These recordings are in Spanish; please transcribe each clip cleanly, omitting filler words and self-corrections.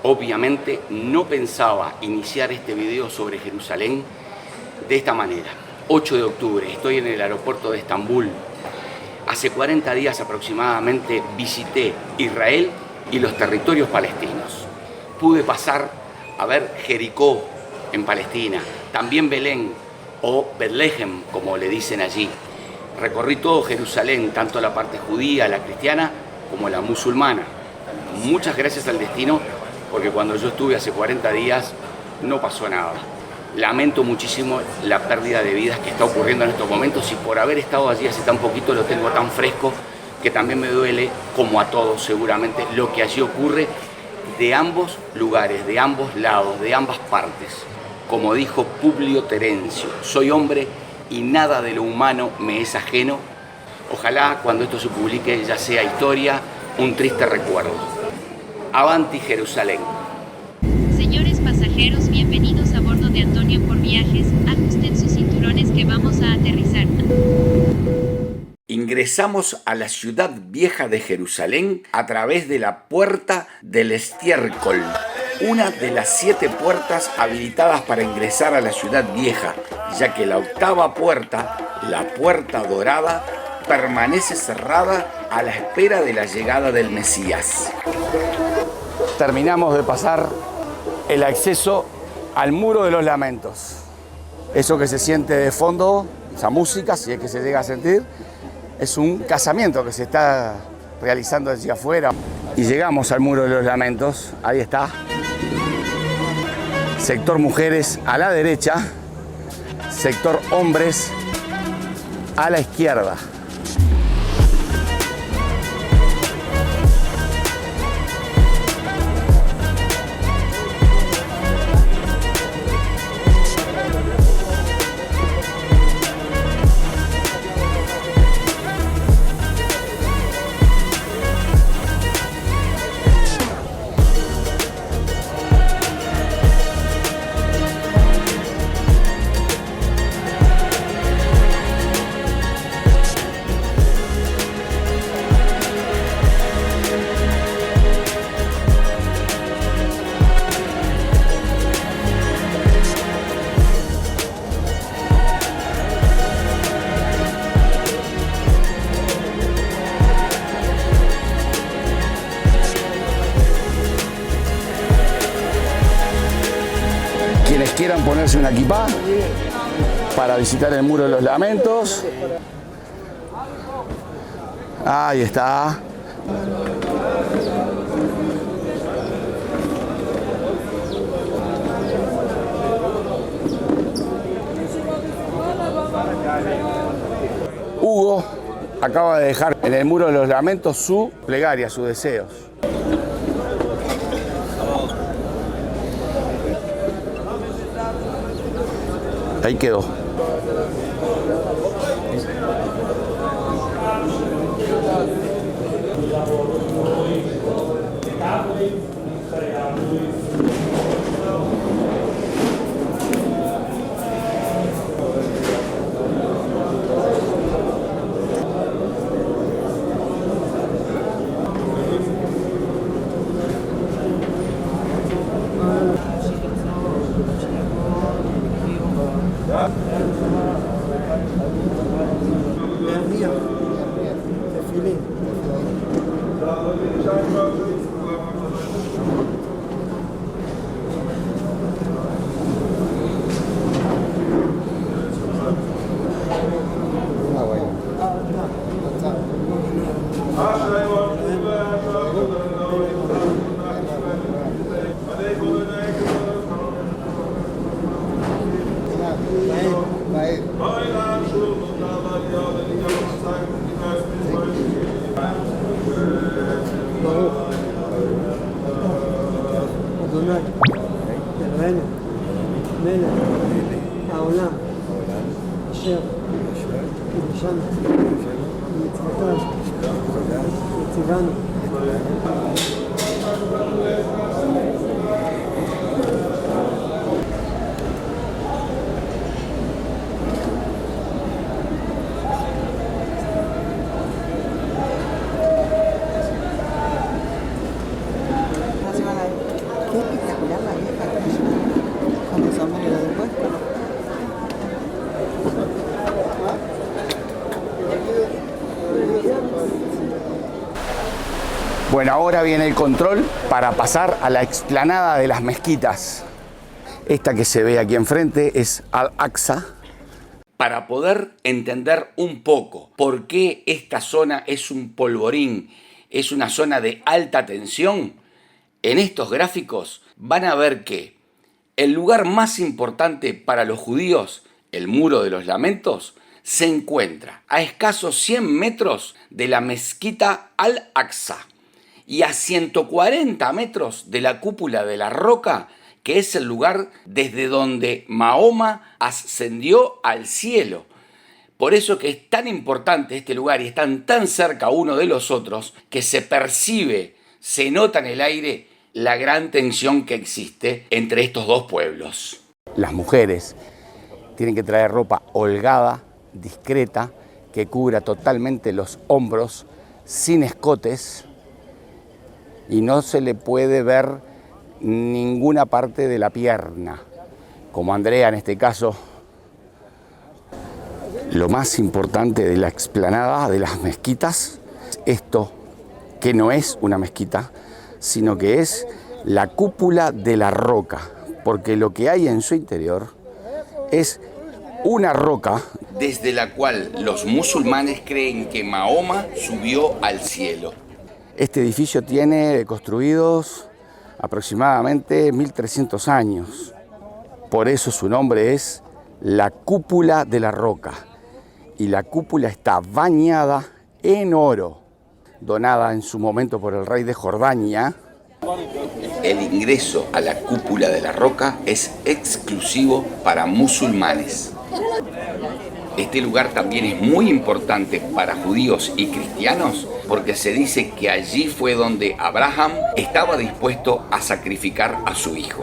Obviamente no pensaba iniciar este video sobre Jerusalén de esta manera. 8 de octubre, estoy en el aeropuerto de Estambul. Hace 40 días aproximadamente visité Israel y los territorios palestinos. Pude pasar a ver Jericó en Palestina, también Belén o Betlehem, como le dicen allí. Recorrí todo Jerusalén, tanto la parte judía, la cristiana, como la musulmana. Muchas gracias al destino, porque cuando yo estuve hace 40 días no pasó nada. Lamento muchísimo la pérdida de vidas que está ocurriendo en estos momentos, y por haber estado allí hace tan poquito lo tengo tan fresco que también me duele, como a todos seguramente, lo que allí ocurre de ambos lugares, de ambos lados, de ambas partes. Como dijo Publio Terencio, soy hombre y nada de lo humano me es ajeno. Ojalá cuando esto se publique ya sea historia, un triste recuerdo. Avanti Jerusalén. Señores pasajeros, bienvenidos a bordo de Antonio por Viajes. Ajusten sus cinturones que vamos a aterrizar. Ingresamos a la ciudad vieja de Jerusalén a través de la puerta del estiércol, una de las 7 puertas habilitadas para ingresar a la ciudad vieja, ya que la 8ª puerta, la puerta dorada, permanece cerrada a la espera de la llegada del Mesías. Terminamos de pasar el acceso al Muro de los Lamentos. Eso que se siente de fondo, esa música, si es que se llega a sentir, es un casamiento que se está realizando allí afuera. Y llegamos al Muro de los Lamentos, ahí está. Sector mujeres a la derecha, sector hombres a la izquierda. Quienes quieran ponerse una kipá para visitar el Muro de los Lamentos. Ahí está. Hugo acaba de dejar en el Muro de los Lamentos su plegaria, sus deseos. Ahí quedó. ¿Qué? Bueno, ahora viene el control para pasar a la explanada de las mezquitas. Esta que se ve aquí enfrente es Al-Aqsa. Para poder entender un poco por qué esta zona es un polvorín, es una zona de alta tensión, en estos gráficos van a ver que el lugar más importante para los judíos, el Muro de los Lamentos, se encuentra a escasos 100 metros de la mezquita Al-Aqsa y a 140 metros de la cúpula de la roca, que es el lugar desde donde Mahoma ascendió al cielo. Por eso que es tan importante este lugar y están tan cerca uno de los otros que se percibe, se nota en el aire la gran tensión que existe entre estos dos pueblos. Las mujeres tienen que traer ropa holgada, discreta, que cubra totalmente los hombros, sin escotes, y no se le puede ver ninguna parte de la pierna, como Andrea en este caso. Lo más importante de la explanada de las mezquitas, esto que no es una mezquita, sino que es la cúpula de la roca, porque lo que hay en su interior es una roca desde la cual los musulmanes creen que Mahoma subió al cielo. Este edificio tiene construidos aproximadamente 1300 años. Por eso su nombre es la cúpula de la roca. Y la cúpula está bañada en oro, donada en su momento por el rey de Jordania. El ingreso a la cúpula de la roca es exclusivo para musulmanes. Este lugar también es muy importante para judíos y cristianos porque se dice que allí fue donde Abraham estaba dispuesto a sacrificar a su hijo.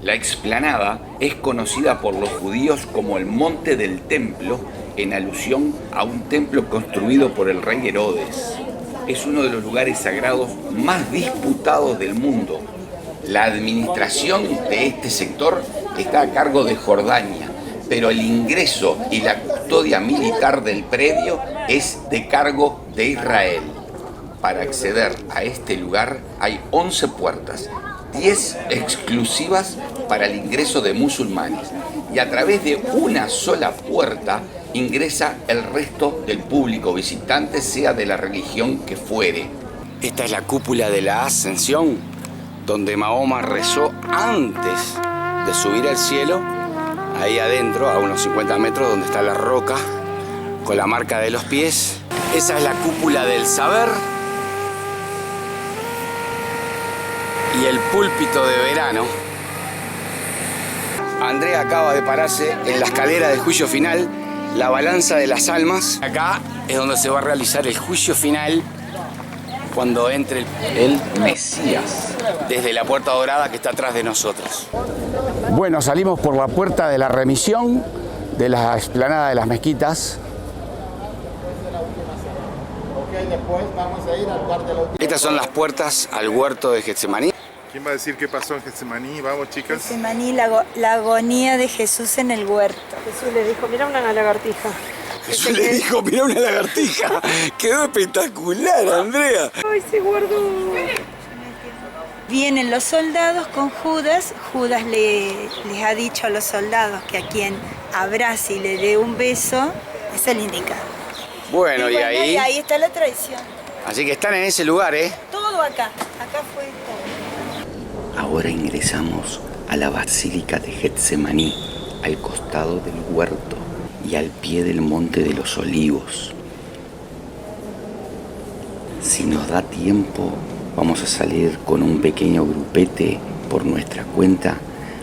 La explanada es conocida por los judíos como el Monte del Templo, en alusión a un templo construido por el rey Herodes. Es uno de los lugares sagrados más disputados del mundo. La administración de este sector está a cargo de Jordania, pero el ingreso y la custodia militar del predio es de cargo de Israel. Para acceder a este lugar hay 11 puertas, 10 exclusivas para el ingreso de musulmanes, y a través de una sola puerta ingresa el resto del público visitante, sea de la religión que fuere. Esta es la cúpula de la Ascensión, donde Mahoma rezó antes de subir al cielo. Ahí adentro, a unos 50 metros, donde está la roca con la marca de los pies. Esa es la cúpula del saber. Y el púlpito de verano. Andrea acaba de pararse en la escalera del juicio final, la balanza de las almas. Acá es donde se va a realizar el juicio final cuando entre el Mesías, desde la puerta dorada que está atrás de nosotros. Bueno, salimos por la puerta de la remisión de la explanada de las mezquitas. Después vamos a ir al cuarto de la... Estas son las puertas al huerto de Getsemaní. ¿Quién va a decir qué pasó en Getsemaní? Vamos, chicas. Getsemaní, la agonía de Jesús en el huerto. Jesús le dijo, mira una lagartija. Jesús le dijo, mira una lagartija. Quedó espectacular, Andrea. Ay, se guardó. Vienen los soldados con Judas. Judas les ha dicho a los soldados que a quien abrace y le dé un beso es el indicado. Bueno, y ahí... Y ahí está la traición. Así que están en ese lugar, ¿eh? Todo acá. Acá fue todo. Ahora ingresamos a la Basílica de Getsemaní, al costado del huerto y al pie del Monte de los Olivos. Si nos da tiempo, vamos a salir con un pequeño grupete por nuestra cuenta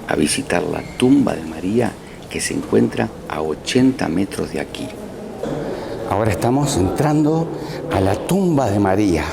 a visitar la tumba de María, que se encuentra a 80 metros de aquí. Ahora estamos entrando a la tumba de María.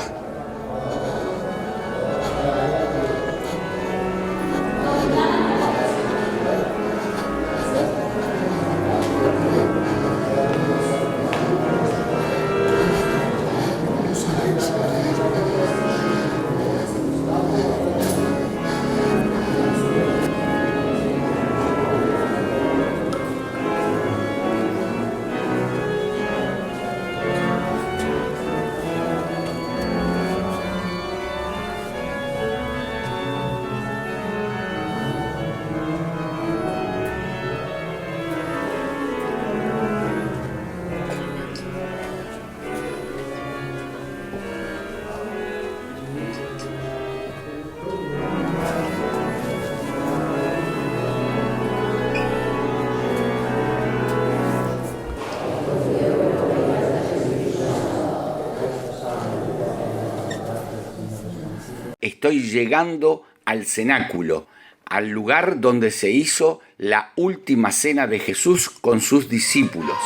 Estoy llegando al cenáculo, al lugar donde se hizo la última cena de Jesús con sus discípulos.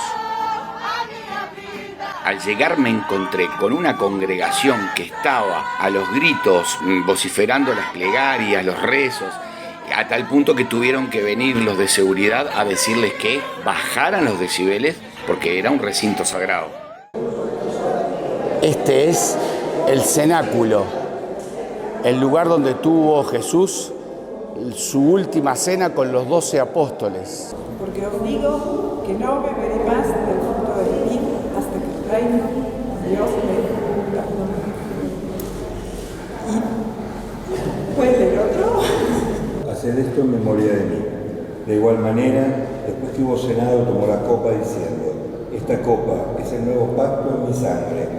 Al llegar me encontré con una congregación que estaba a los gritos vociferando las plegarias, los rezos, a tal punto que tuvieron que venir los de seguridad a decirles que bajaran los decibeles porque era un recinto sagrado. Este es el cenáculo, el lugar donde tuvo Jesús su última cena con los 12 apóstoles. Porque os digo que no beberé más del fruto del vid hasta que el reino de Dios venga. ¿Y puede leer otro? Haced esto en memoria de mí. De igual manera, después que hubo cenado, tomó la copa diciendo: esta copa es el nuevo pacto en mi sangre.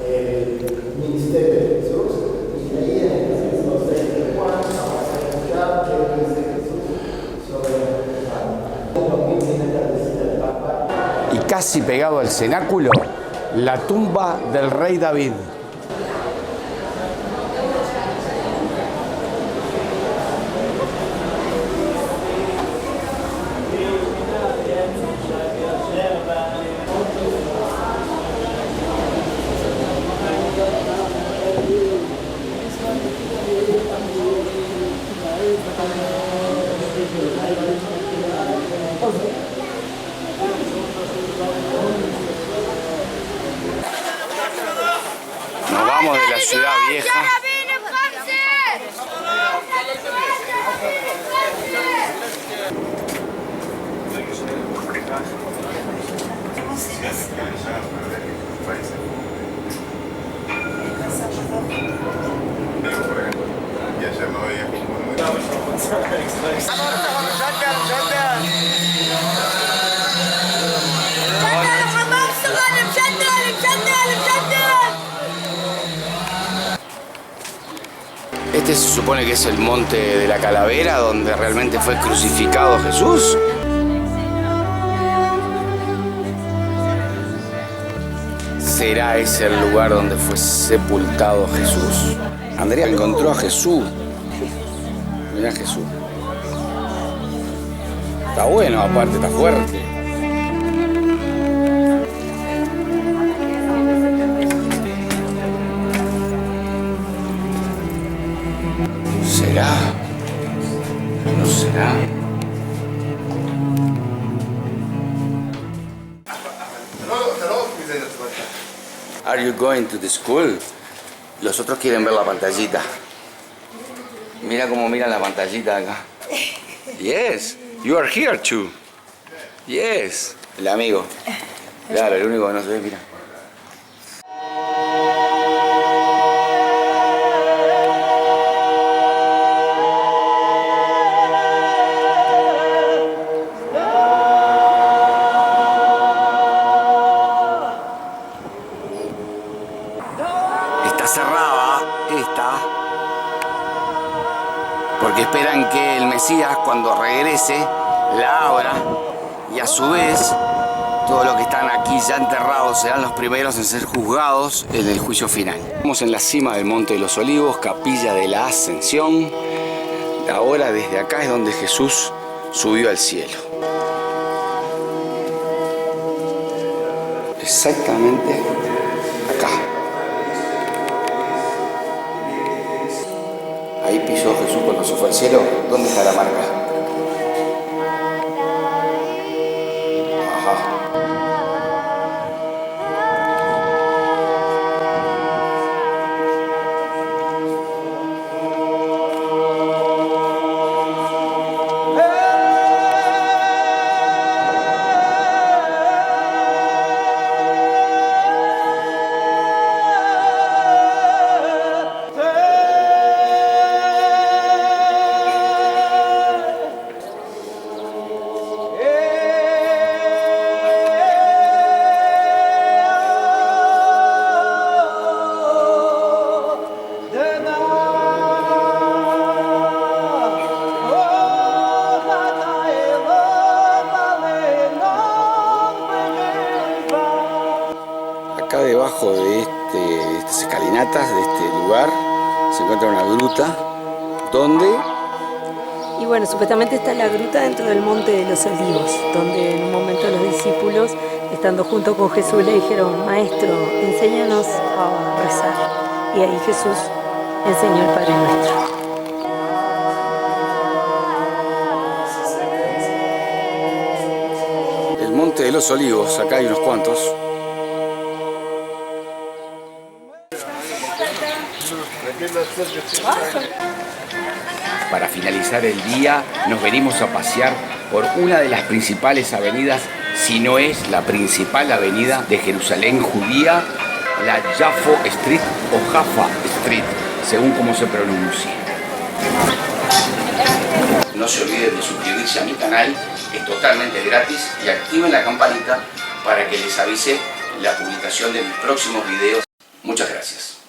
El ministerio de Jesús, y ahí en el versículo 6 de Juan, la seguridad que dice Jesús sobre lo que viene a decir el Papa. Y casi pegado al cenáculo, la tumba del rey David. Nos vamos de la ciudad vieja. Y ayer no veía como Este se supone que es el monte de la Calavera, donde realmente fue crucificado Jesús. ¿Será ese el lugar donde fue sepultado Jesús? Andrea encontró a Jesús. Mirá Jesús. Está bueno, aparte, está fuerte. ¿Será? ¿No será? Are you going to the school? Los otros quieren ver la pantallita. Mira cómo miran la pantallita acá. Yes, you are here too. Yes, el amigo. Claro, el único que no se ve, mira. Está cerrada esta, porque esperan que el Mesías, cuando regrese, la abra y a su vez todos los que están aquí ya enterrados serán los primeros en ser juzgados en el juicio final. Estamos en la cima del Monte de los Olivos, Capilla de la Ascensión. Ahora desde acá es donde Jesús subió al cielo. Exactamente acá. Ahí pisó Jesús cuando se fue al cielo. ¿Dónde está la marca? Ajá. Acá debajo de estas escalinatas de este lugar Se encuentra una gruta donde Y bueno, supuestamente está la gruta dentro del Monte de los Olivos, donde en un momento los discípulos, estando junto con Jesús, le dijeron: Maestro, enséñanos a rezar. Y ahí Jesús enseñó el Padre Nuestro. el Monte de los Olivos, acá hay unos cuantos. Para finalizar el día nos venimos a pasear por una de las principales avenidas, si no es la principal avenida de Jerusalén judía, la Yafo Street o Jaffa Street, según como se pronuncie. No se olviden de suscribirse a mi canal, es totalmente gratis, y activen la campanita para que les avise la publicación de mis próximos videos. Muchas gracias.